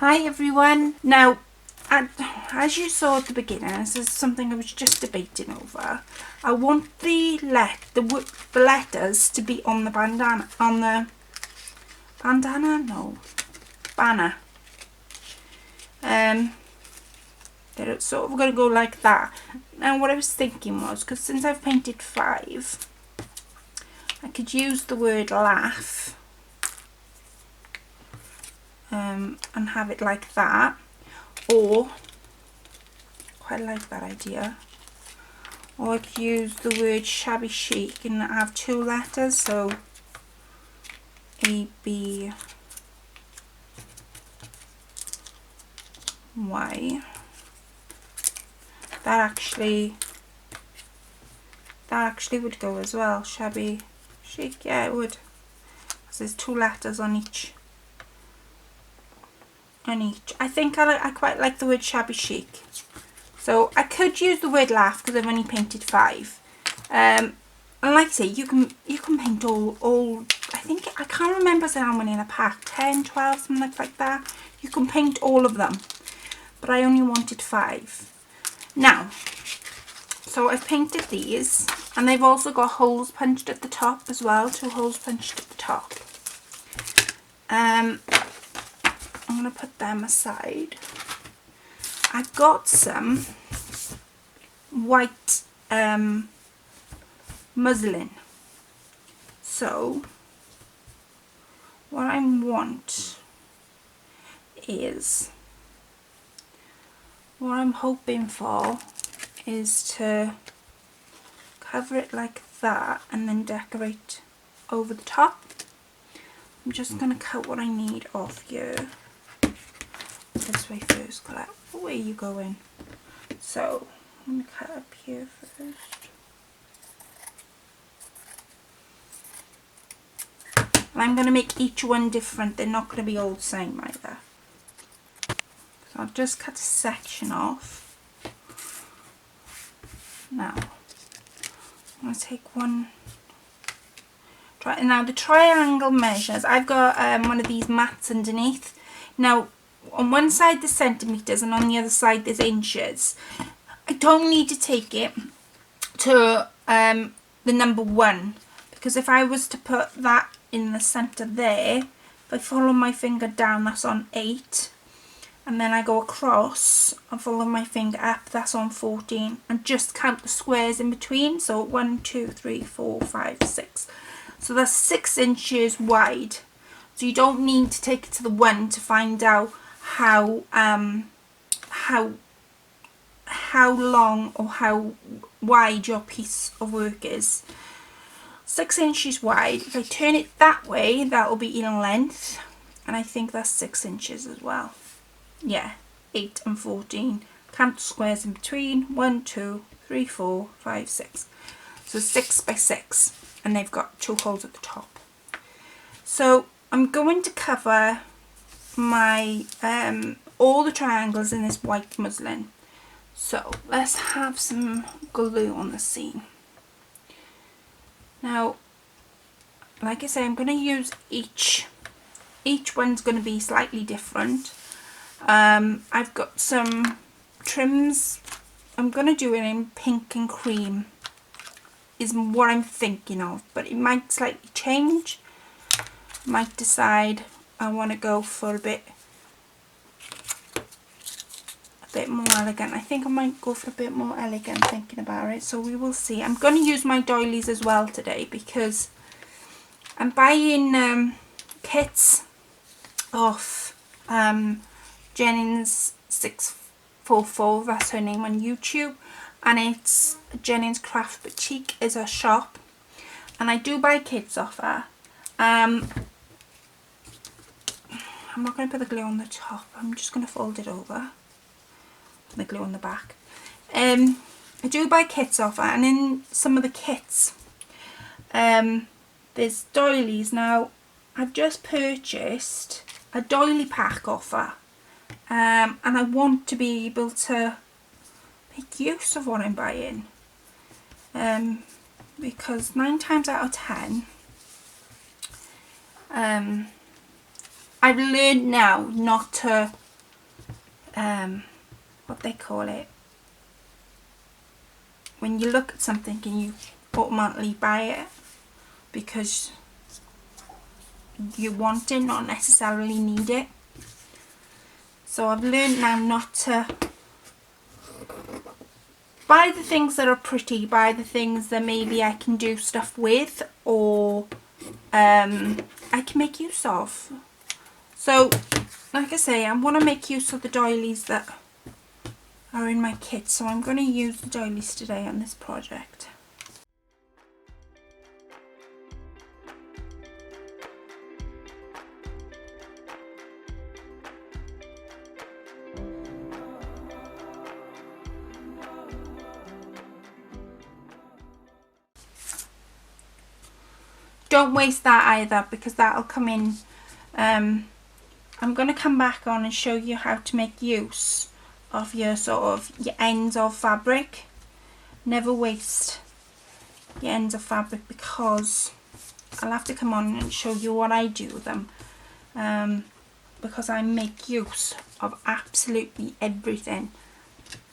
Hi everyone. Now, as you saw at the beginning, this is something I was just debating over. I want the letters to be on the banner. They're sort of going to go like that. Now, what I was thinking was, because since I've painted 5, I could use the word laugh. And have it like that, or quite like that idea, or I could use the word shabby chic and have 2 letters, so ABY. That actually would go as well, shabby chic. Yeah, it would, because there's 2 letters on each. I think I quite like the word shabby chic. So I could use the word laugh because I've only painted 5. And like I say, you can paint all. I think I can't remember how many in a pack. 10, 12, something like that. You can paint all of them, but I only wanted 5. Now, so I've painted these, and they've also got holes punched at the top as well. 2 holes punched at the top. I'm going to put them aside. I've got some white muslin. So what I want is, what I'm hoping for is to cover it like that and then decorate over the top. I'm just going to cut what I need off here. This way first, Colette. Where are you going? So I'm going to cut up here first. And I'm going to make each one different. They're not going to be all the same either. So I'll just cut a section off. Now, I'm going to take one. Now the triangle measures. I've got one of these mats underneath. Now, on one side there's centimetres and on the other side there's inches. I don't need to take it to the number 1, because if I was to put that in the centre there, if I follow my finger down, that's on 8, and then I go across and follow my finger up, that's on 14, and just count the squares in between. So 1, 2, 3, 4, 5, 6. So that's 6 inches wide. So you don't need to take it to the 1 to find out how long or how wide your piece of work is. 6 inches wide. If I turn it that way, that will be in length, and I think that's 6 inches as well. Yeah, 8 and 14. Count the squares in between. 1, 2, 3, 4, 5, 6. So 6 by 6, and they've got 2 holes at the top. So I'm going to cover my all the triangles in this white muslin. So let's have some glue on the seam. Now, like I say, I'm going to use each one's going to be slightly different. I've got some trims. I'm going to do it in pink and cream is what I'm thinking of, but it might slightly change. Might decide I want to go for a bit more elegant. I think I might go for a bit more elegant thinking about it, so we will see. I'm going to use my doilies as well today because I'm buying kits off Jennings 644, that's her name on YouTube, and it's Jennings Craft Boutique is her shop, and I do buy kits off her. I'm not going to put the glue on the top, I'm just going to fold it over. The glue on the back. I do buy kits off her, and in some of the kits there's doilies. Now I've just purchased a doily pack off her, and I want to be able to make use of what I'm buying, because 9 times out of 10 I've learned now not to what they call it, when you look at something and you automatically buy it because you want it, not necessarily need it. So I've learned now not to buy the things that are pretty, buy the things that maybe I can do stuff with, or I can make use of. So like I say, I want to make use of the doilies that are in my kit, so I'm going to use the doilies today on this project. Don't waste that either, because that'll come in. I'm going to come back on and show you how to make use of your your ends of fabric. Never waste your ends of fabric, because I'll have to come on and show you what I do with them, because I make use of absolutely everything.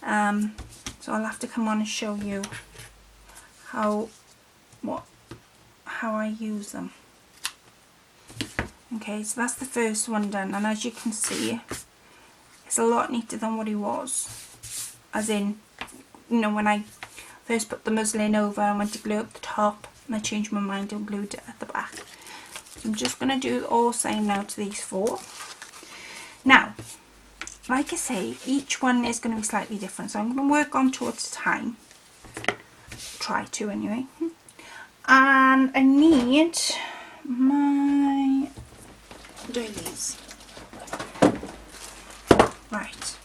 So I'll have to come on and show you how I use them. Okay, so that's the first one done, and as you can see, it's a lot neater than what it was. As in, you know, when I first put the muslin over and went to glue up the top, and I changed my mind and glued it at the back. So I'm just going to do all the same now to these four. Now, like I say, each one is going to be slightly different, so I'm going to work on two at a time. Try to anyway. And I need my doilies. Right,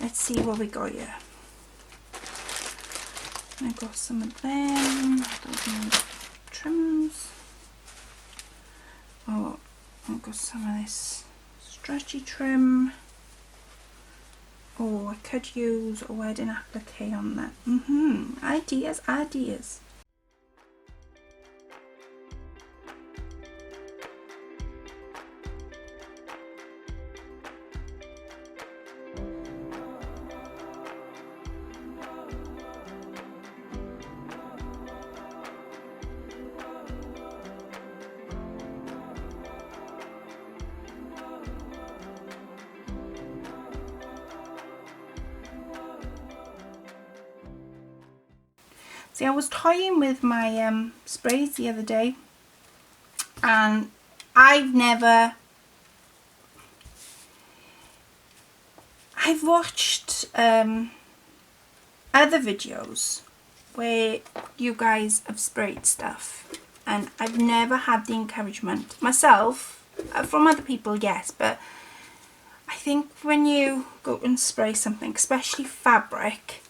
let's see what we got here. I got some of them, those trims. Oh, I've got some of this stretchy trim. Oh, I could use a wedding applique on that. Ideas. See, I was toying with my sprays the other day, and I've watched other videos where you guys have sprayed stuff, and I've never had the encouragement myself. From other people, yes, but I think when you go and spray something, especially fabric,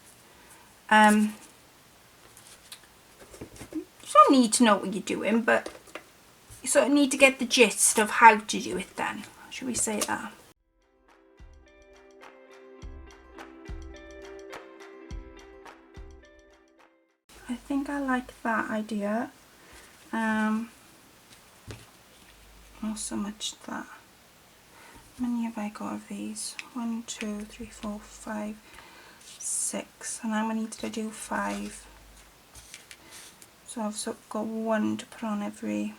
you don't need to know what you're doing, but you sort of need to get the gist of how to do it then. Should we say that? I think I like that idea. Not so much that. How many have I got of these? 1, 2, 3, 4, 5, 6. And how many did I do? 5. So I've sort of got 1 to put on every.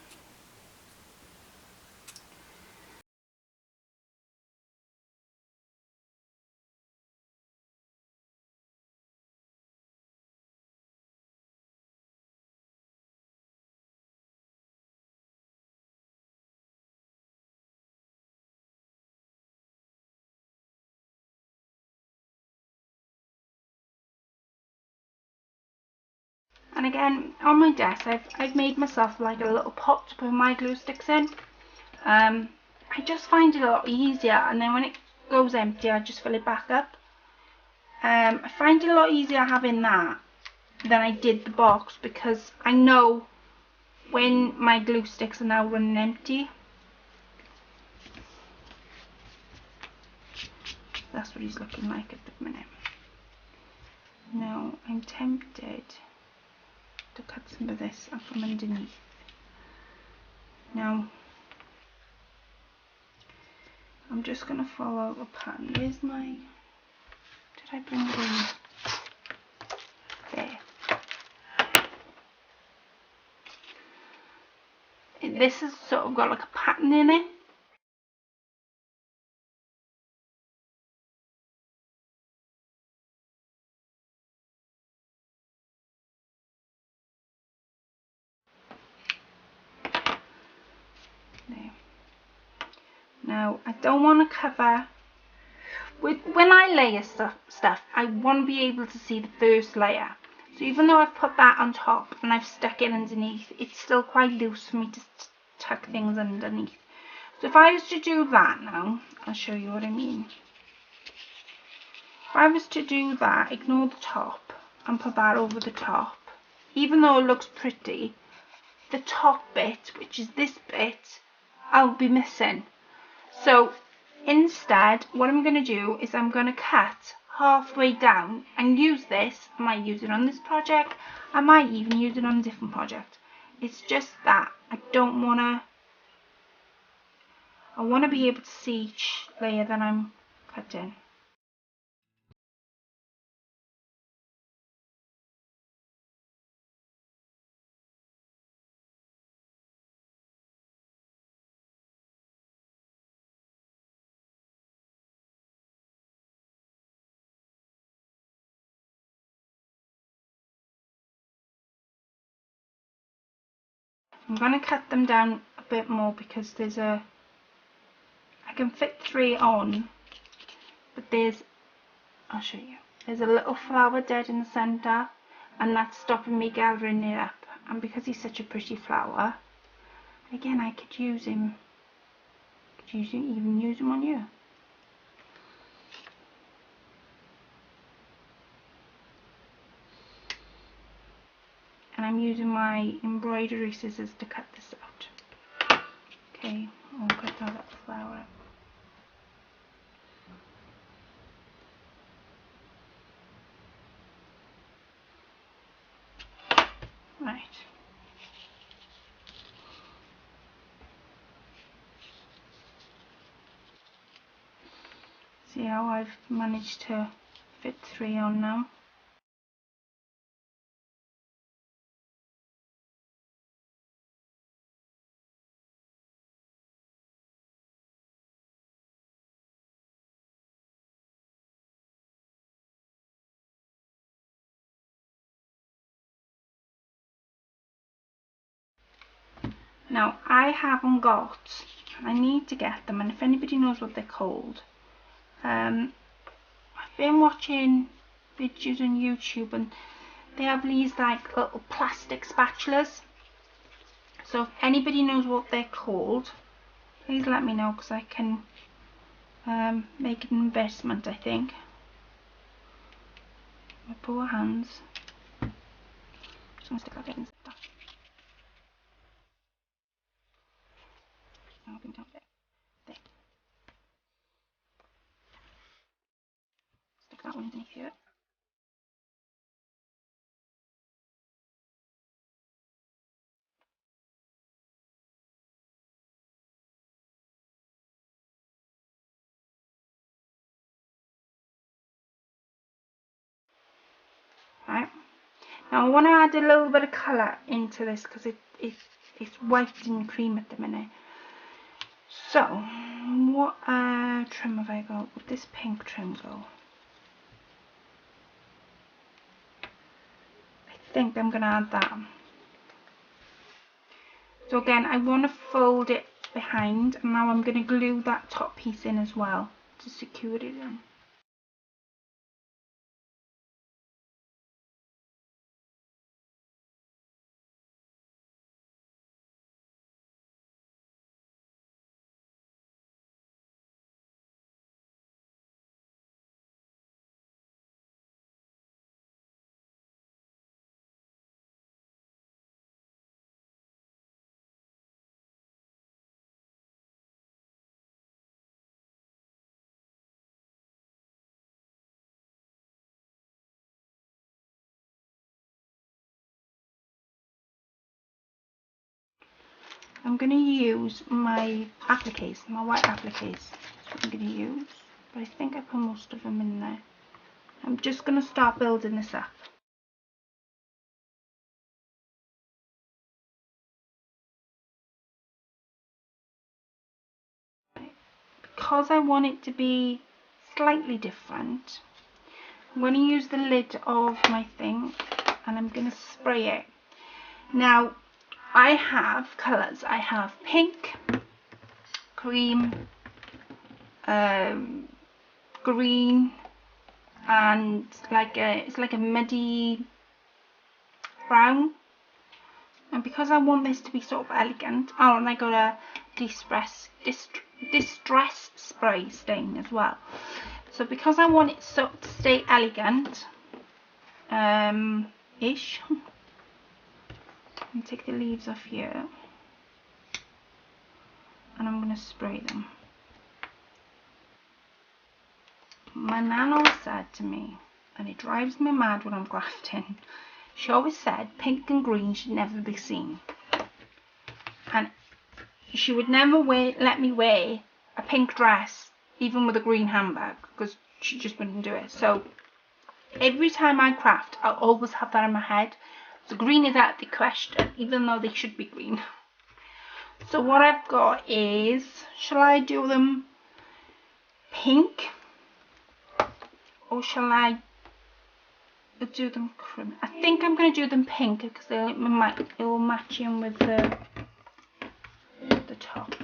And again, on my desk, I've made myself like a little pot to put my glue sticks in. I just find it a lot easier, and then when it goes empty, I just fill it back up. I find it a lot easier having that than I did the box, because I know when my glue sticks are now running empty. That's what he's looking like at the minute. Now I'm tempted to cut some of this up from underneath. Now I'm just going to follow a pattern. Where's my... Did I bring it in? There. This has sort of got like a pattern in it. There. Now, I don't want to cover... When I layer stuff, I want to be able to see the first layer. So even though I've put that on top and I've stuck it underneath, it's still quite loose for me to tuck things underneath. So if I was to do that now, I'll show you what I mean. If I was to do that, ignore the top and put that over the top, even though it looks pretty, the top bit, which is this bit, I'll be missing. So instead, what I'm going to do is I'm going to cut halfway down and use this. I might use it on this project. I might even use it on a different project. It's just that I don't want to... I want to be able to see each layer that I'm cutting. I'm going to cut them down a bit more because there's a... I can fit 3 on, but there's... I'll show you. There's a little flower dead in the centre, and that's stopping me gathering it up. And because he's such a pretty flower, again, I could use him. Even use him on you. And I'm using my embroidery scissors to cut this out. Okay, I'll cut that little flower out. Right. See how I've managed to fit 3 on now? Now, I haven't got... I need to get them, and if anybody knows what they're called, I've been watching videos on YouTube, and they have these like little plastic spatulas. So if anybody knows what they're called, please let me know, because I can make an investment, I think. My poor hands. Just going to stick that bit in stuff. I'll bring down a bit. There. Stick that one underneath here. Right. Now I want to add a little bit of colour into this because it's white and cream at the minute. So, what trim have I got? Would this pink trim go? I think I'm going to add that. So again, I want to fold it behind, and now I'm going to glue that top piece in as well to secure it in. I'm going to use my appliques, my white appliques. I'm going to use, but I think I put most of them in there. I'm just going to start building this up. Because I want it to be slightly different, I'm going to use the lid of my thing and I'm going to spray it. Now I have colours. I have pink, cream, green, and it's like a muddy brown. And because I want this to be sort of elegant, oh, and I got a distress spray stain as well. So because I want it to stay elegant, ish, and take the leaves off here, and I'm going to spray them. My nan always said to me, and it drives me mad when I'm crafting, she always said pink and green should never be seen. And she would never let me wear a pink dress, even with a green handbag, because she just wouldn't do it. So every time I craft, I'll always have that in my head. So green is out of the question, even though they should be green. So what I've got is, shall I do them pink? Or shall I do them cream? I think I'm going to do them pink because it will match in with the top.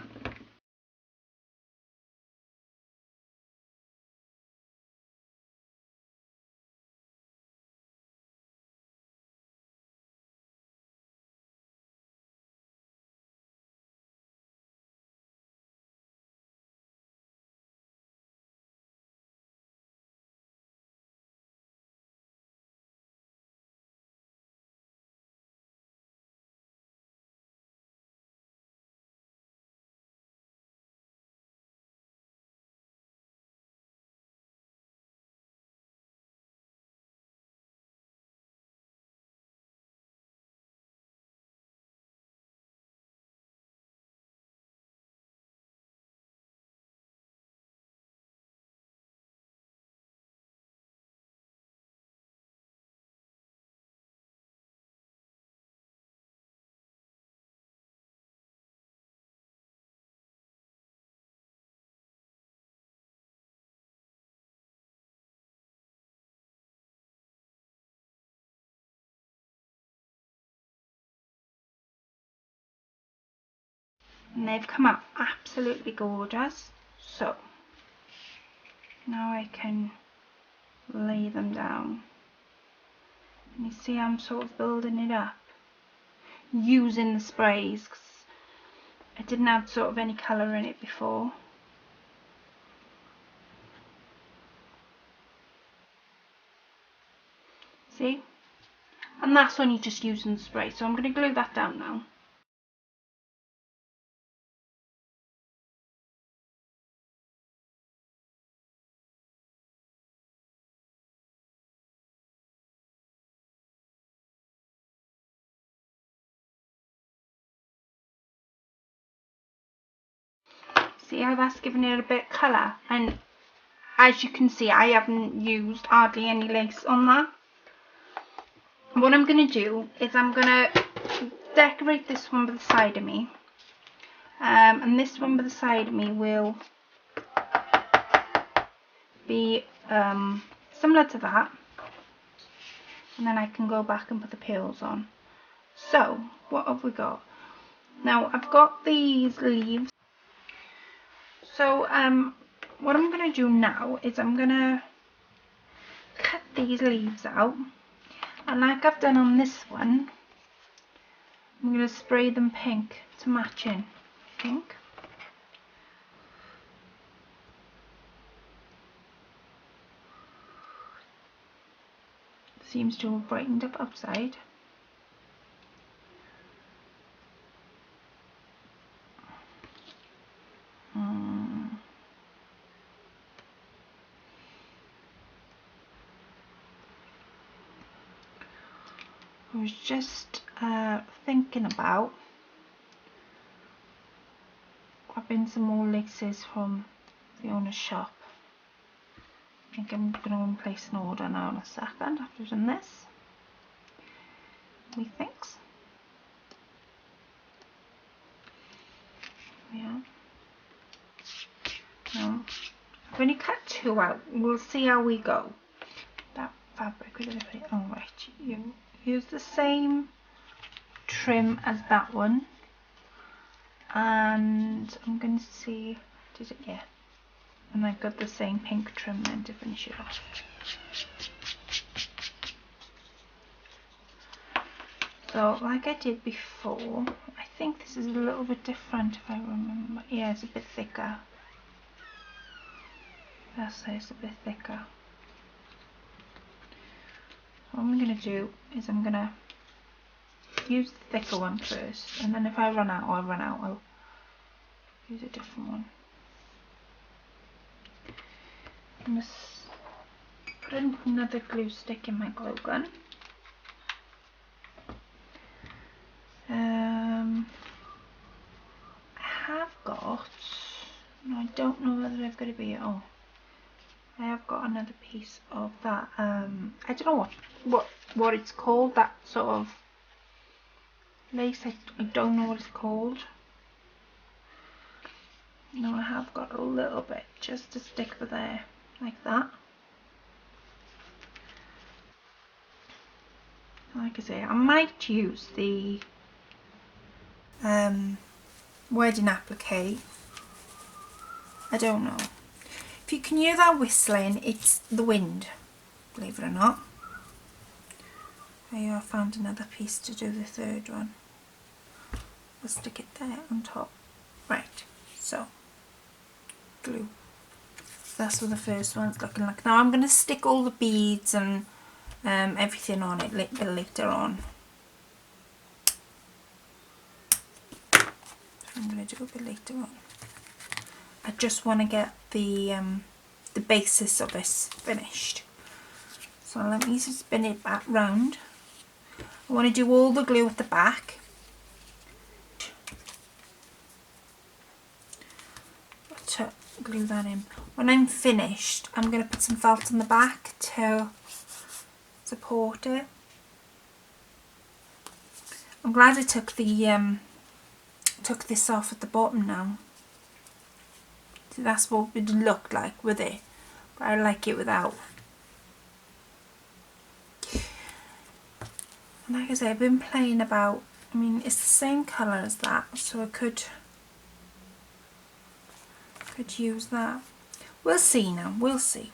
And they've come out absolutely gorgeous. So now I can lay them down. And you see I'm sort of building it up using the sprays, because I didn't have sort of any colour in it before. See? And that's only just using the spray. So I'm going to glue that down now. See how that's giving it a bit of colour? And as you can see, I haven't used hardly any lace on that. What I'm going to do is I'm going to decorate this one by the side of me. And this one by the side of me will be similar to that. And then I can go back and put the pearls on. So, what have we got? Now, I've got these leaves. So, what I'm going to do now is I'm going to cut these leaves out. And like I've done on this one, I'm going to spray them pink to match in, I think. Seems to have brightened up outside. I was just thinking about grabbing some more laces from Fiona's shop. I think I'm going to place an order now in a second after I've done this. Methinks. Yeah. Now, I've only cut 2 out. We'll see how we go. That fabric, we're going to put it. Oh, right. You use the same trim as that one. And I'm going to see. Did it? Yeah. And I've got the same pink trim then to finish it off. So, like I did before, I think this is a little bit different if I remember. Yeah, it's a bit thicker. That's it, it's a bit thicker. What I'm going to do is I'm going to use the thicker one first, and then if I run out, I'll use a different one. I'm going to put in another glue stick in my glue gun. I have got, no, I don't know whether I've got to be, oh, I have got another piece of that, I don't know what it's called, that sort of lace, I don't know what it's called. No, I have got a little bit just to stick for there, like that. Like I say, I might use the wedding applique. I don't know. If you can hear that whistling, it's the wind, believe it or not. I found another piece to do the third one. We'll stick it there on top. Right, so glue. That's what the first one's looking like. Now I'm going to stick all the beads and everything on it later on. I'm going to do a bit later on. I just want to get the basis of this finished. So let me spin it back round. I want to do all the glue at the back. To glue that in. When I'm finished, I'm going to put some felt on the back to support it. I'm glad I took the took this off at the bottom now. See, that's what it looked like with it, but I like it without. And like I say, I've been playing about, I mean, it's the same colour as that, so I could use that. We'll see now, we'll see.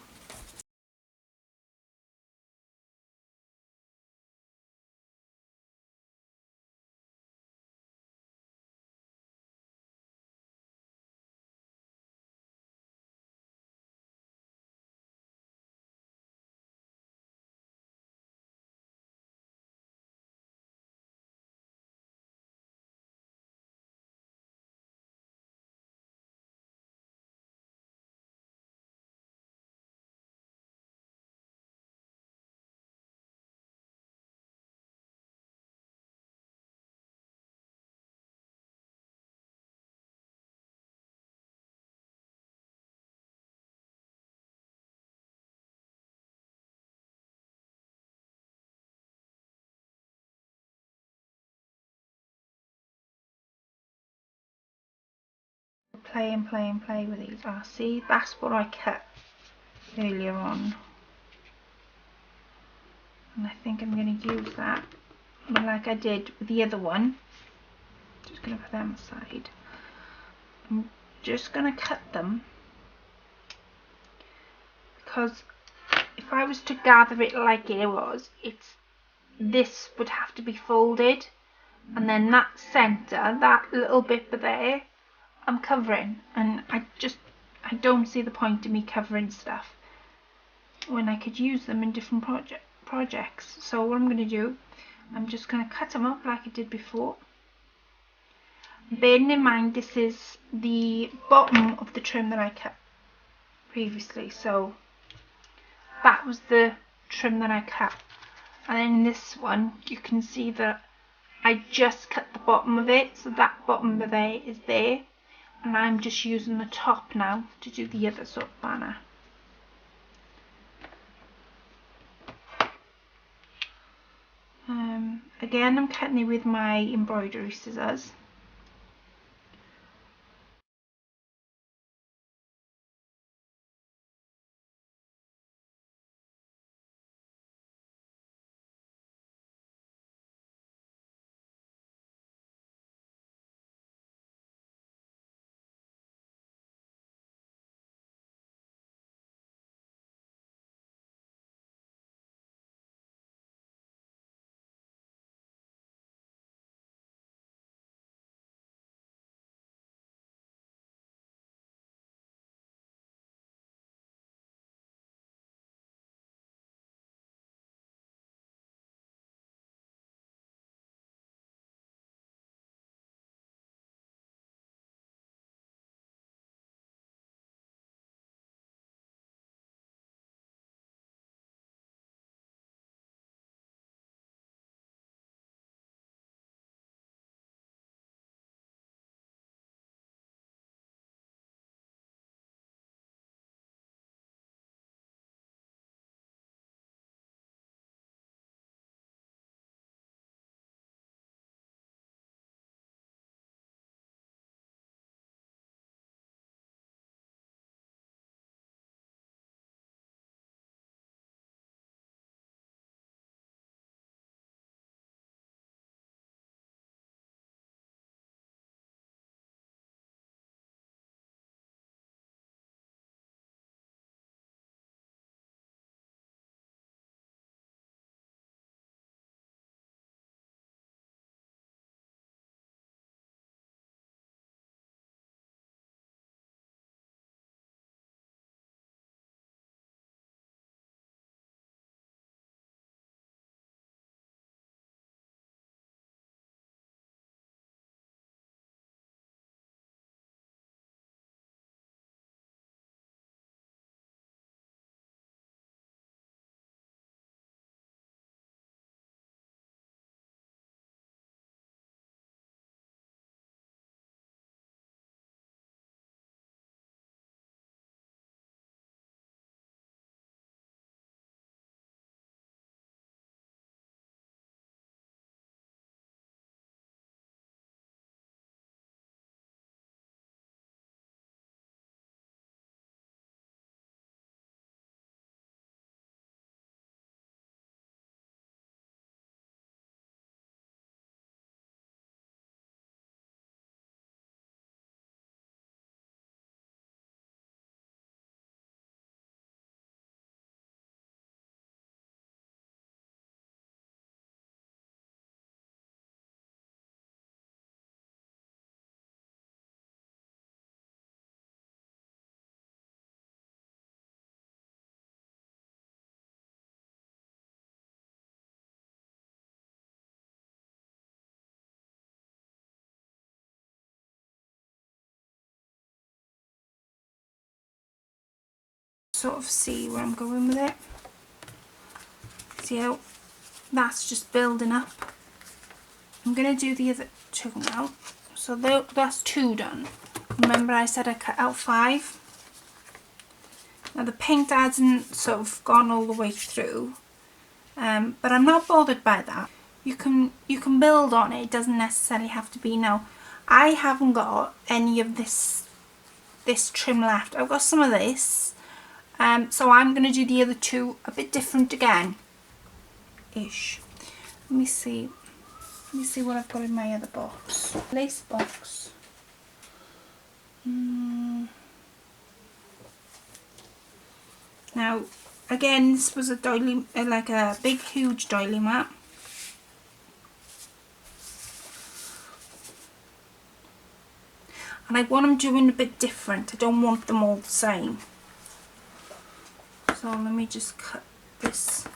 Play and play and play with these. Ah, see, that's what I cut earlier on, and I think I'm going to use that, but like I did with the other one. Just going to put them aside. I'm just going to cut them, because if I was to gather it like it was, this would have to be folded, and then that centre, that little bit there, I'm covering, and I don't see the point in me covering stuff when I could use them in different projects. So what I'm going to do, I'm just going to cut them up like I did before. Bearing in mind this is the bottom of the trim that I cut previously, so that was the trim that I cut, and in this one you can see that I just cut the bottom of it, so that bottom of there is there. and I'm just using the top now to do the other sort of banner. Again, I'm cutting it with my embroidery scissors. Sort of see where I'm going with it. See how that's just building up. I'm going to do the other two now. So that's 2 done. Remember I said I cut out 5. Now the paint hasn't sort of gone all the way through, but I'm not bothered by that. You can build on it. It doesn't necessarily have to be now. I haven't got any of this trim left. I've got some of this, so I'm going to do the other 2 a bit different again. Ish. Let me see what I've got in my other box. Lace box. Now, again, this was a doily, like a big, huge doily mat. And I want them doing a bit different. I don't want them all the same. So let me just cut this.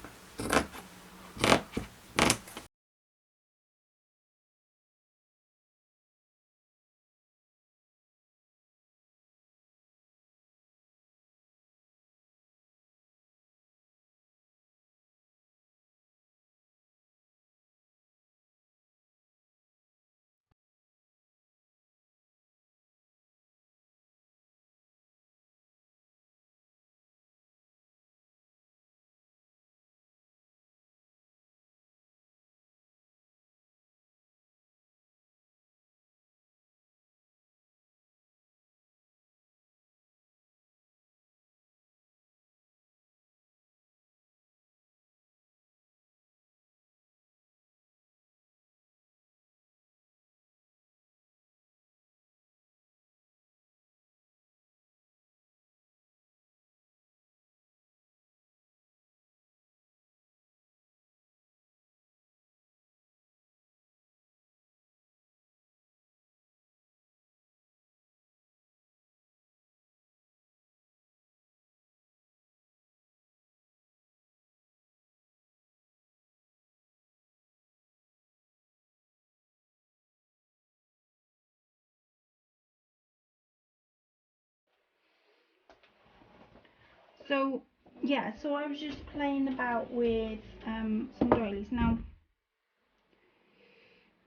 So yeah, so I was just playing about with some doilies. Now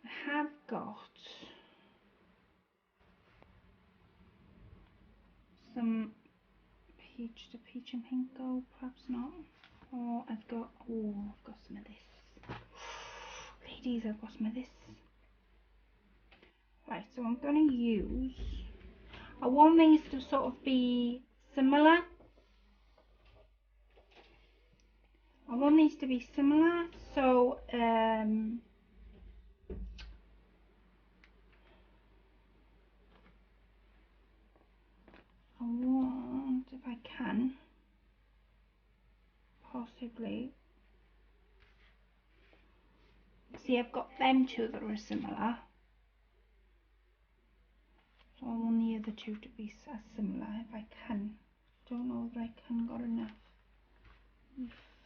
I have got some peach and pinko, perhaps not. Or I've got some of this. Ladies, I've got some of this. Right, so I'm going to use, I want these to sort of be similar. So I want, if I can, possibly, see, I've got them two that are similar. So I want the other two to be as similar if I can. Don't know if I can got enough.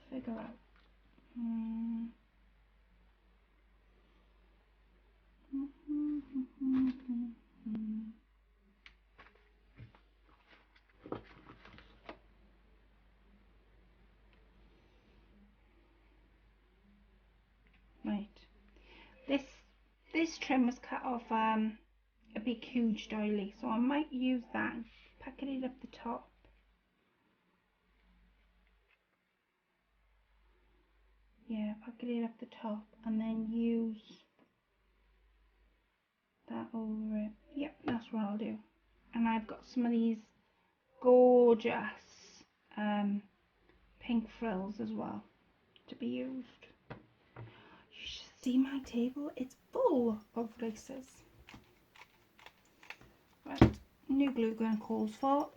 Figure out. Right. This trim was cut off a big huge doily, so I might use that and packet it up the top. Yeah, packet it up the top and then use that over it. Yep, that's what I'll do. And I've got some of these gorgeous pink frills as well to be used. You should see my table, it's full of laces. Right, new glue gun calls for.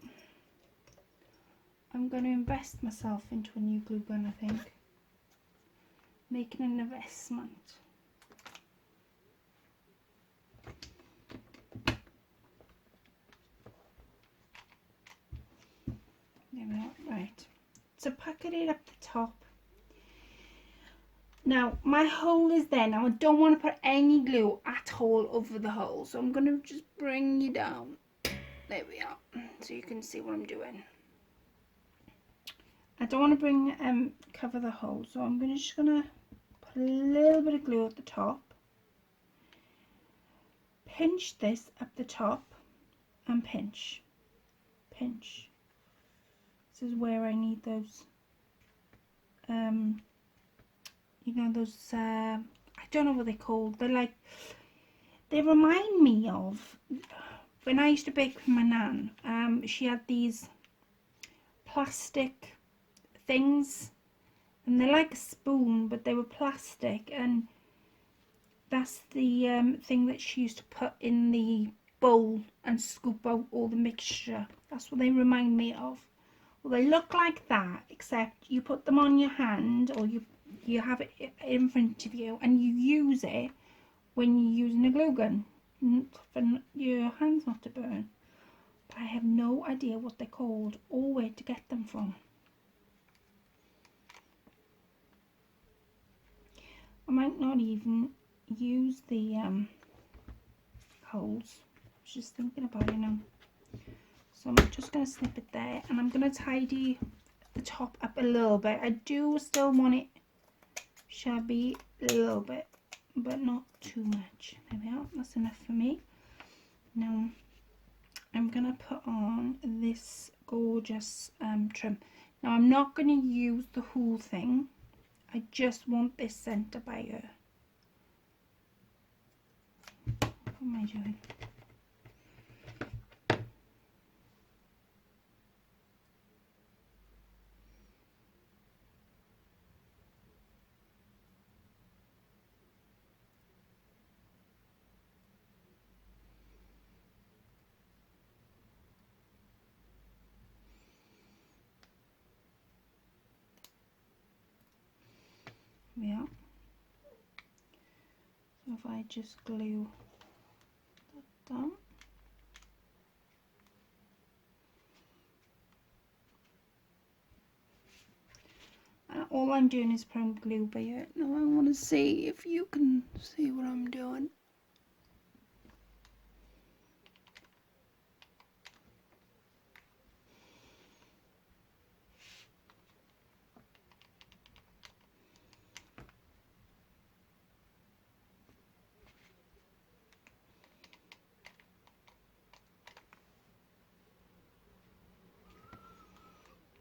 I'm going to invest myself into a new glue gun, I think. Making an investment. There we are. Right, so packet it up the top. Now my hole is there. Now I don't want to put any glue at all over the hole, so I'm going to just bring you down. There we are, so you can see what I'm doing. I don't want to cover the hole, so I'm just gonna put a little bit of glue at the top, pinch this up the top, and pinch. This is where I need those, you know, those, I don't know what they're called. They remind me of when I used to bake for my nan. She had these plastic things, and they're like a spoon, but they were plastic, and that's the thing that she used to put in the bowl and scoop out all the mixture. That's what they remind me of. Well, they look like that, except you put them on your hand, or you have it in front of you, and you use it when you're using a glue gun for your hands not to burn. But I have no idea what they're called or where to get them from. I might not even use the holes. I was just thinking about it now. So I'm just going to snip it there, and I'm going to tidy the top up a little bit. I do still want it shabby a little bit, but not too much. There we are, that's enough for me. Now I'm going to put on this gorgeous trim. Now I'm not going to use the whole thing. I just want this centre by her. What am I doing? Yeah. So if I just glue that down. And all I'm doing is putting glue by it. Now I want to see if you can see what I'm doing.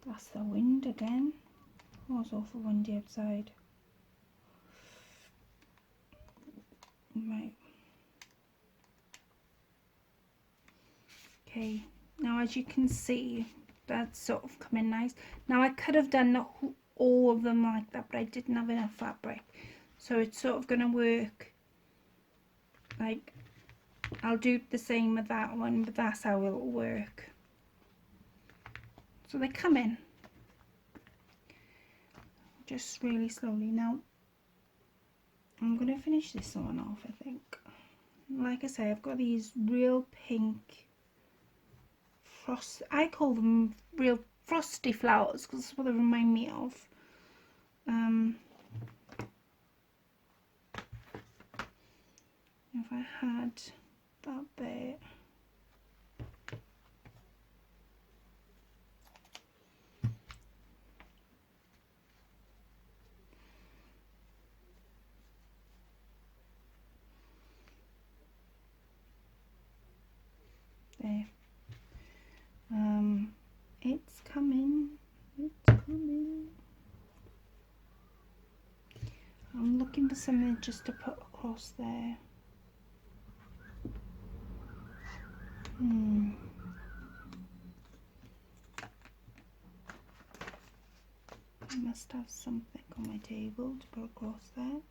That's the wind again. Oh, it's awful windy outside. Right. Okay, now as you can see, that's sort of coming nice. Now I could have done all of them like that, but I didn't have enough fabric. So it's sort of going to work like, I'll do the same with that one, but that's how it'll work. So they come in just really slowly. Now I'm going to finish this one off, I think. Like I say, I've got these real pink frost, I call them real frosty flowers because that's what they remind me of. If I had that bit, there. It's coming. It's coming. I'm looking for something just to put across there. I must have something on my table to put across there.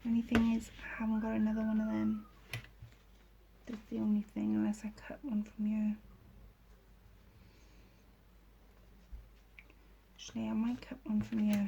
Only thing is, I haven't got another one of them. That's the only thing, unless I cut one from here. Actually, I might cut one from here.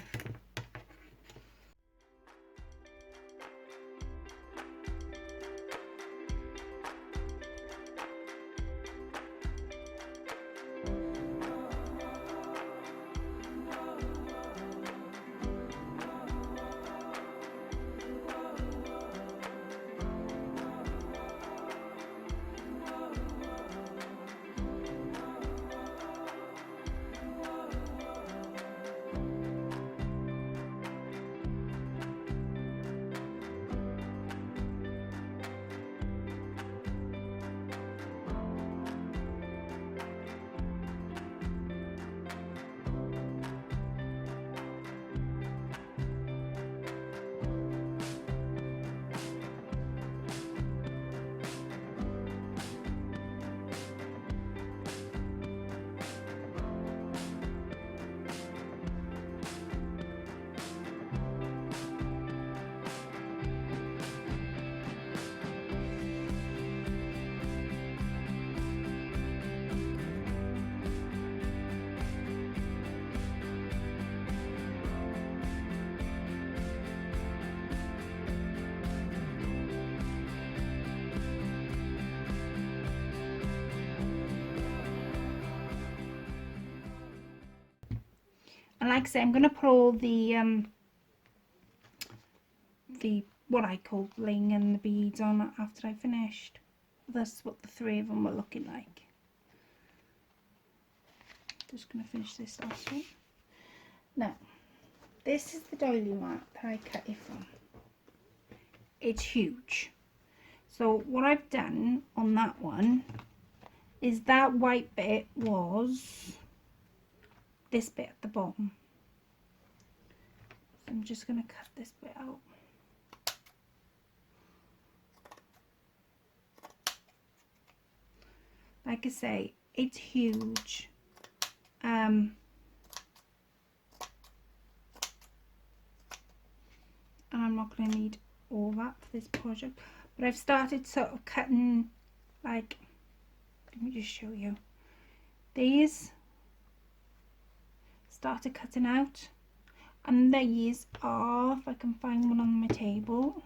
And like I say, I'm going to put all the what I call bling and the beads on after I finished. That's what the three of them were looking like. Just going to finish this last one. Now, this is the doily mat that I cut it from. It's huge. So what I've done on that one is that white bit was this bit at the bottom. So I'm just going to cut this bit out. Like I say, it's huge. And I'm not going to need all that for this project. But I've started sort of cutting, like, let me just show you. These started cutting out. And these are, if I can find one on my table,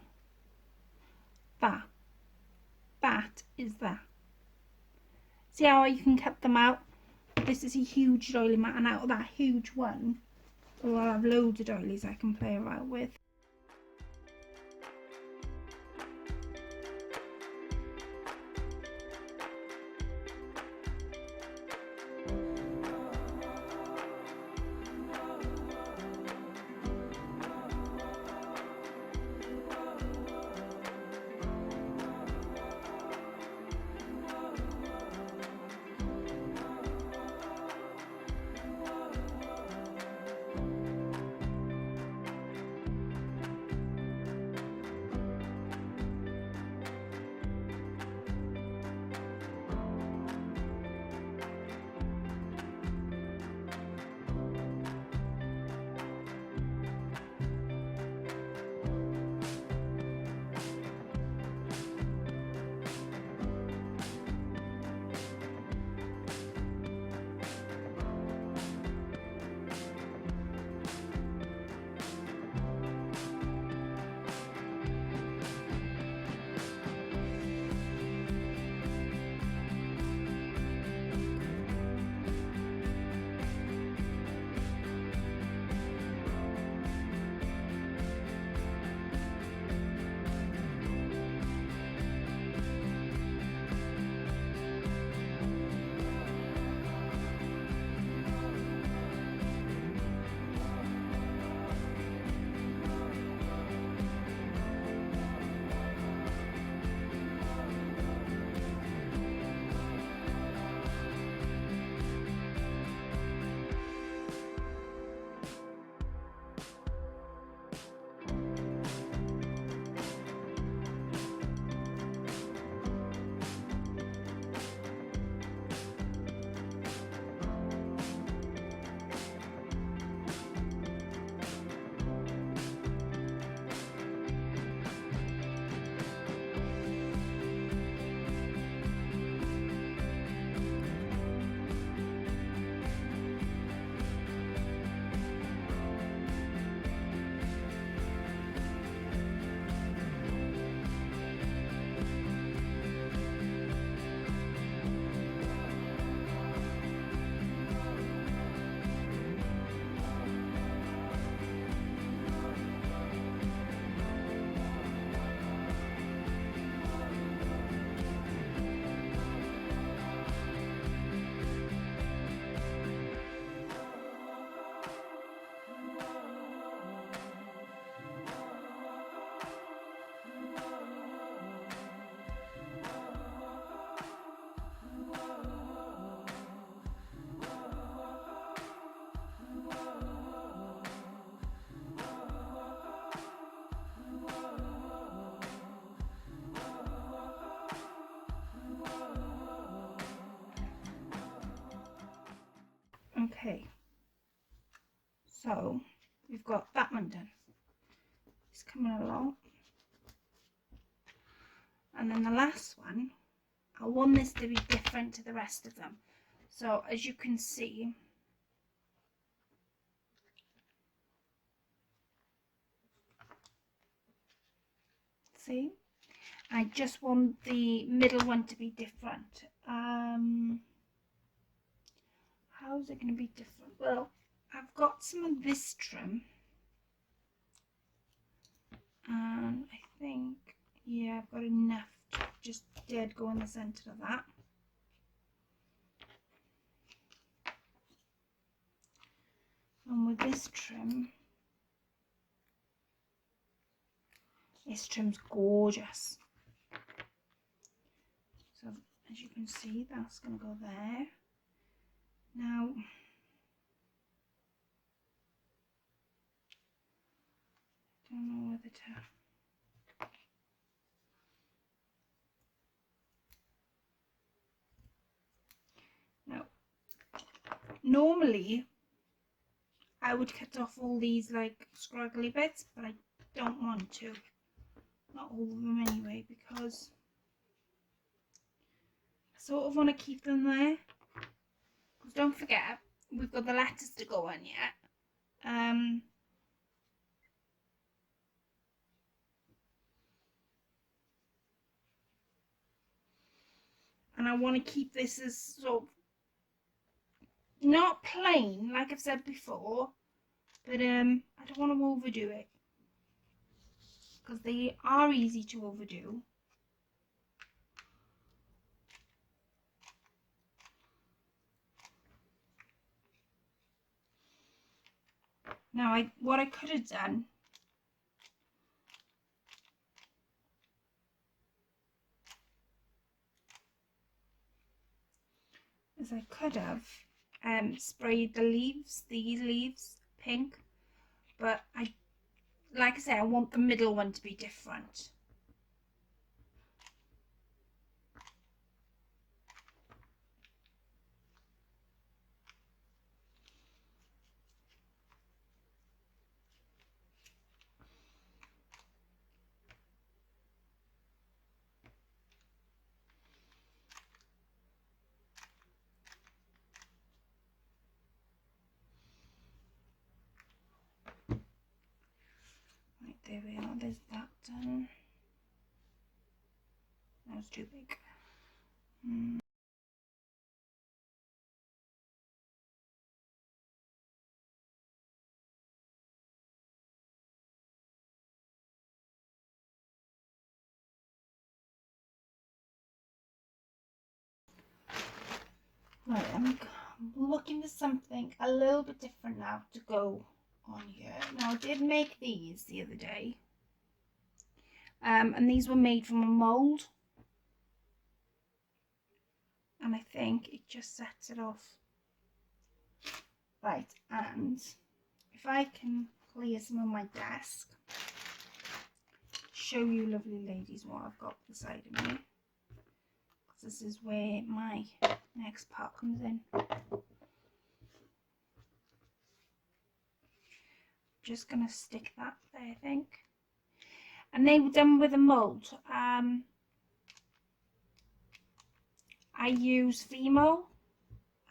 that is that. See how you can cut them out? This is a huge doily mat, and out of that huge one, I'll have loads of doilies I can play around with. Okay, so we've got that one done. It's coming along. And then the last one, I want this to be different to the rest of them. So as you can see, I just want the middle one to be different. How is it going to be different? Well, I've got some of this trim, and I think, yeah, I've got enough to just dead go in the centre of that. And with this trim's gorgeous. So as you can see, that's going to go there. Now, I don't know whether to... Now, normally I would cut off all these like scraggly bits, but I don't want to. Not all of them anyway, because I sort of want to keep them there. Because don't forget, we've got the letters to go on yet. And I want to keep this as sort of not plain, like I've said before, but I don't want to overdo it, because they are easy to overdo. Now, what I could have done is I could have sprayed the leaves, these leaves, pink, but like I say, I want the middle one to be different. Right, there we are, there's that done. That was too big. Right, I'm looking for something a little bit different now to go on here. Now, I did make these the other day, and these were made from a mould, and I think it just sets it off. Right, and if I can clear some of my desk, show you lovely ladies what I've got beside of me, because this is where my next part comes in. Just gonna stick that there, I think. And they were done with a mould. I use Fimo.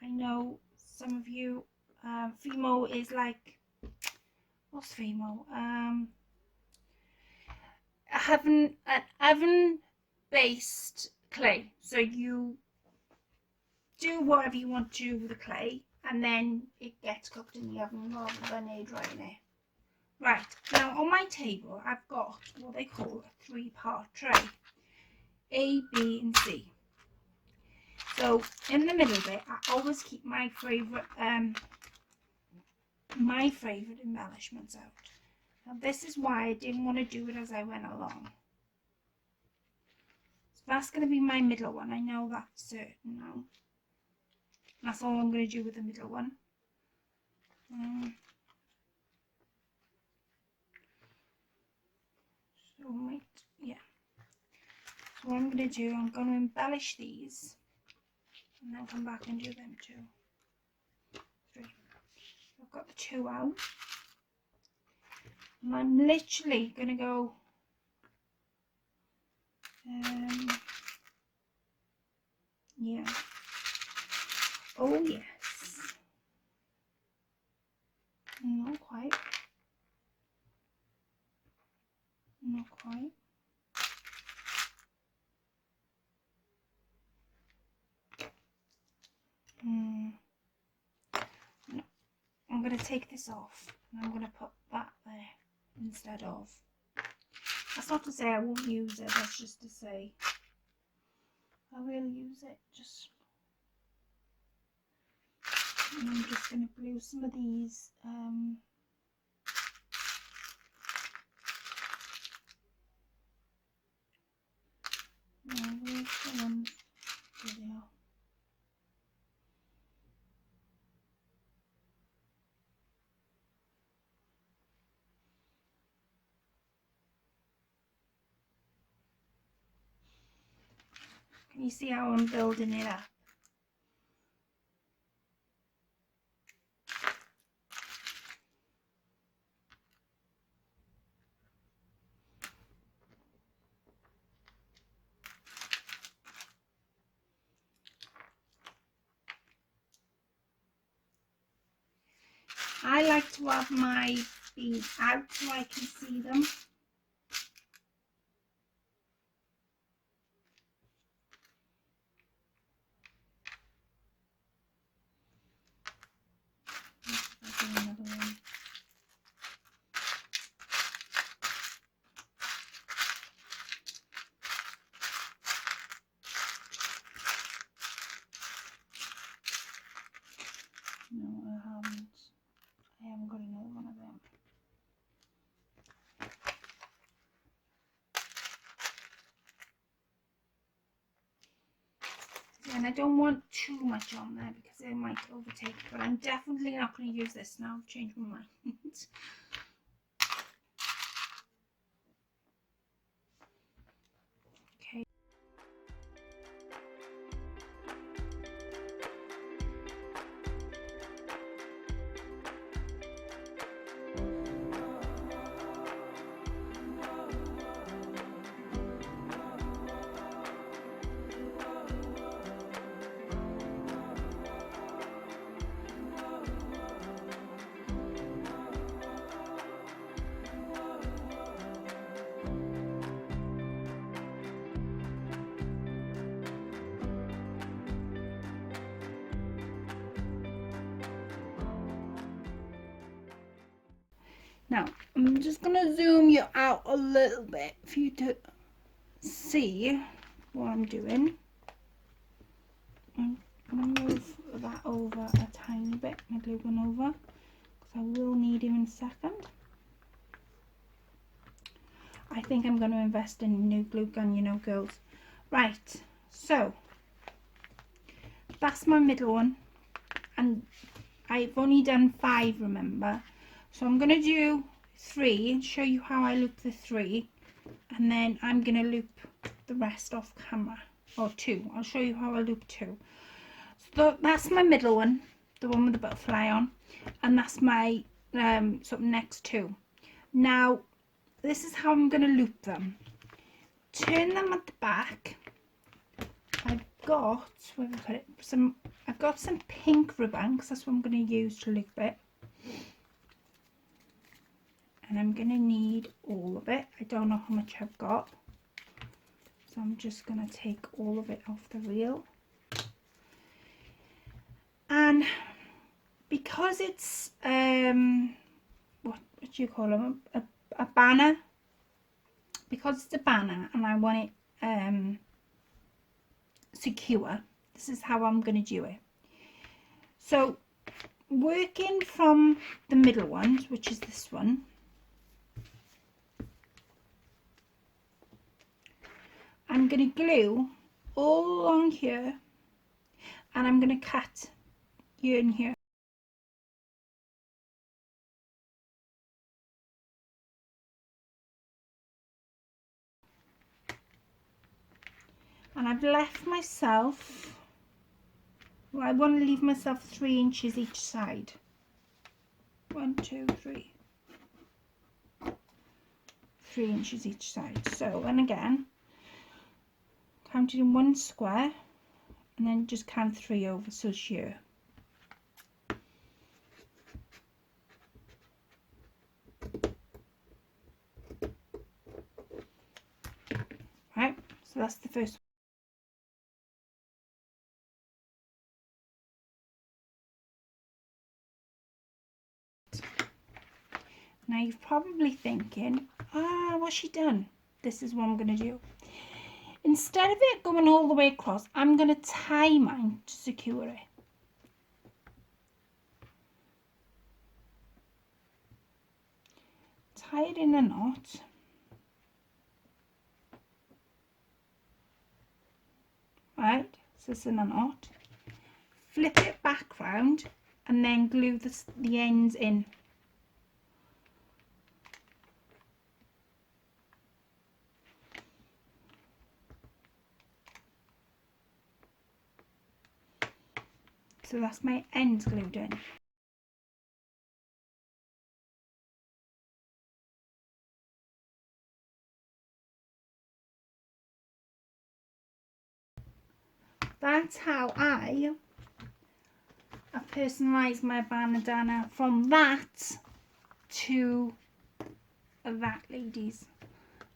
I know some of you, Fimo is like, what's Fimo? An oven based clay. So you do whatever you want to do with the clay, and then it gets cooked in the oven rather than air drying it. Right, now on my table I've got what they call a 3-part tray, A, B and C. So in the middle bit I always keep my favourite embellishments out. Now this is why I didn't want to do it as I went along. So that's going to be my middle one, I know that's certain now. That's all I'm going to do with the middle one. So wait, yeah. So what I'm going to do, I'm going to embellish these, and then come back and do them too. 3. the two out. And I'm literally going to go yeah. Oh yes. Not quite. Not quite. No. I'm going to take this off and I'm going to put that there instead of. That's not to say I won't use it, that's just to say I will use it. Just, and I'm just going to glue some of these where's the ones? There they are. Can you see how I'm building it up? I like to have my beads out so I can see them. I'll do another one. No, I haven't. I haven't got another one of them. And I don't want too much on there because it might overtake, but I'm definitely not going to use this now. I've changed my mind. Okay. Now, I'm just going to zoom you out a little bit for you to see what I'm doing. I'm going to move that over a tiny bit, my glue gun over, because I will need him in a second. I think I'm going to invest in a new glue gun, you know, girls. Right, so that's my middle one, and I've only done 5, remember. So I'm going to do 3 and show you how I loop the 3, and then I'm going to loop the rest off camera, or 2. I'll show you how I loop 2. So that's my middle one, the one with the butterfly on, and that's my sort of next 2. Now this is how I'm going to loop them. Turn them at the back. I've got, where have I put it? I've got some pink ribbon, because that's what I'm going to use to loop it. And I'm going to need all of it. I don't know how much I've got, so I'm just going to take all of it off the reel. And because it's what do you call them, a banner, because it's a banner and I want it secure, this is how I'm going to do it. So working from the middle ones, which is this one, I'm going to glue all along here, and I'm going to cut here and here. And I've left myself, well, I want to leave myself 3 inches each side. 1, 2, 3. 3 inches each side. So, and again, count it in one square and then just count 3 over, so here. Right, so that's the first one. Now you're probably thinking, what's she done? This is what I'm going to do. Instead of it going all the way across, I'm going to tie mine to secure it. Tie it in a knot. Right, so it's in a knot. Flip it back round and then glue the ends in. So that's my ends glued in. That's how I personalised my bandana from that to that, ladies.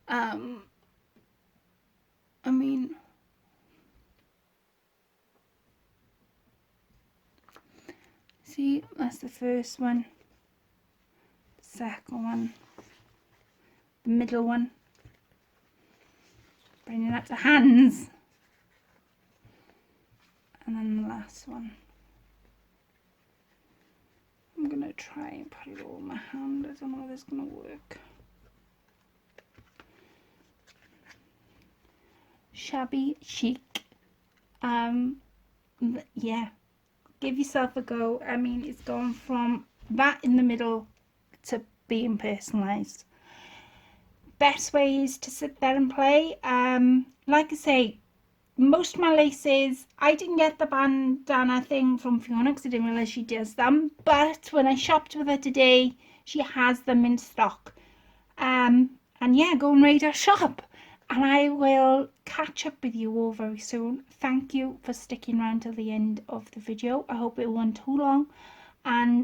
I mean, see, that's the first one, the second one, the middle one, bringing up the hands, and then the last one. I'm going to try and put it all in my hand. I don't know if it's going to work. Shabby chic. Yeah, give yourself a go. I mean, it's gone from that in the middle to being personalised. Best way is to sit there and play. Like I say, most of my laces, I didn't get the bandana thing from Fiona because I didn't realise she does them, but when I shopped with her today, she has them in stock. And yeah, go and raid her shop, and I will catch up with you all very soon. Thank you for sticking around till the end of the video. I hope it wasn't too long, and